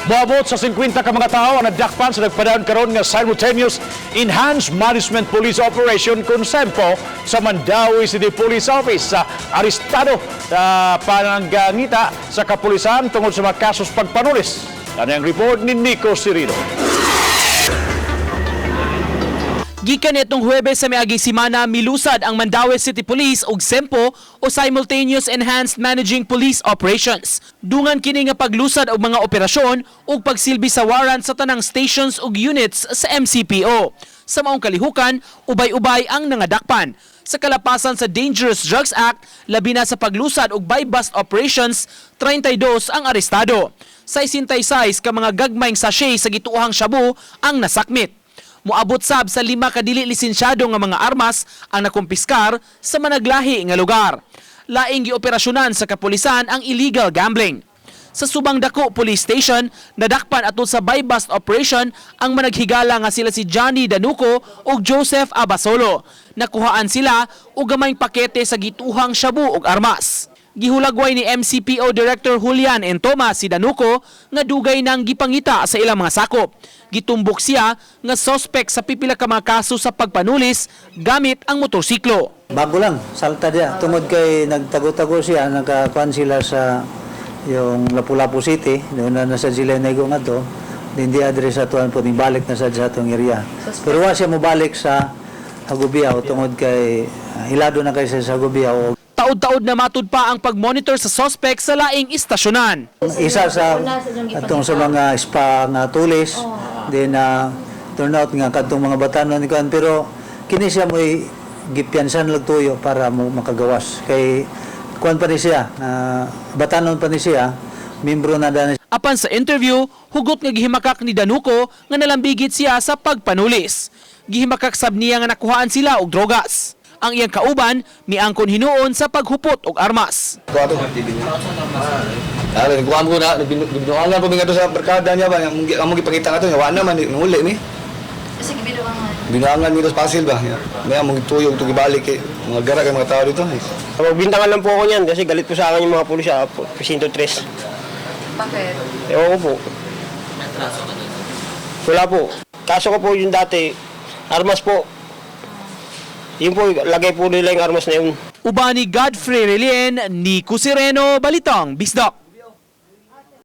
Moabot sa 50 ka mga tao ang nadakpan sa nagpadayon karon nga simultaneous Enhanced Management Police Operation kung SEMPO sa Mandawi City Police Office sa arestado sa pananggangita sa kapolisan tungod sa mga kasos pagpanulis. Ano ang report ni Nico Sirino. Gikan itong Huwebes sa miaging simana milusad ang Mandawi City Police ug SEMPO o Simultaneous Enhanced Managing Police Operations. Dungan kini nga paglusad og mga operasyon ug pagsilbi sa warrant sa tanang stations ug units sa MCPO. Sa maong kalihukan, ubay-ubay ang nangadakpan. Sa kalapasan sa Dangerous Drugs Act, labi na sa paglusad og buy-bust operations, 32 ang arestado. 66 ka mga gagmayng sachet sa gituohang shabu ang nasakmit. Moabot sab sa 5 ka dili lisensyado nga mga armas ang nakumpiskar sa managlahi nga lugar. Laing gioperasyonan sa kapulisan ang illegal gambling. Sa Subang Dako Police Station, nadakpan atud sa buy-bust operation ang managhigala nga sila si Johnny Danuco ug Joseph Abasolo. Nakuhaan sila og gamayng pakete sa gituhang shabu ug armas. Gihulagway ni MCPO Director Julian Entoma si Danuco nga dugay nang gipangita sa ilang mga sakop. Gitumbok siya nga suspect sa pipila ka mga kaso sa pagpanulis gamit ang motorsiklo. Bago lang, salta dia. Tungod kay nagtago-tago siya, nagkakuan sila sa yung Lapu-Lapu City, doon na nasa sila naigo nga to, hindi address sa tuwan po, balik na sa atong area. Pero wa siya mobalik sa Hagubiaw, tungod kay hilado na kay sa Hagubiaw. Taod-taod na matud pa ang pagmonitor sa suspect sa laing istasyonan. Isa sa atong sa mga spa nga tulis, then turn out nga kadtong mga batanon ni kan, pero kini siya mo'y gipiansan lang tuyo para mo makagawas. Kay kuan pa ni siya, batanon pa ni siya, membro na daan. Apan sa interview, hugot nga gihimakak ni Danuco nga nalambigit siya sa pagpanulis. Gihimakak sab niya nga nakuhaan sila og drogas. Ang iyang kauban miangkon hinuon sa paghupot og armas. Kuan ko na binuangan pa mingadto sa barkada niya ba among gipakita nga to wa na man huli ni. Sige binuangan. Binuangan mi sa pasil ba. May among tuyog to gibalik kay mga gara kay mga tao dito. Magbintangan lang po ako niyan kasi galit po sa akin yung mga pulis sa presinto 3. Bakit? Ewan ko po. Wala po. Kaso ko po yung dati, armas po. Yun po, lagay po nila yung armas na yun. Ubani Godfrey Relien, Nico Sirino, Balitang, Bisdak.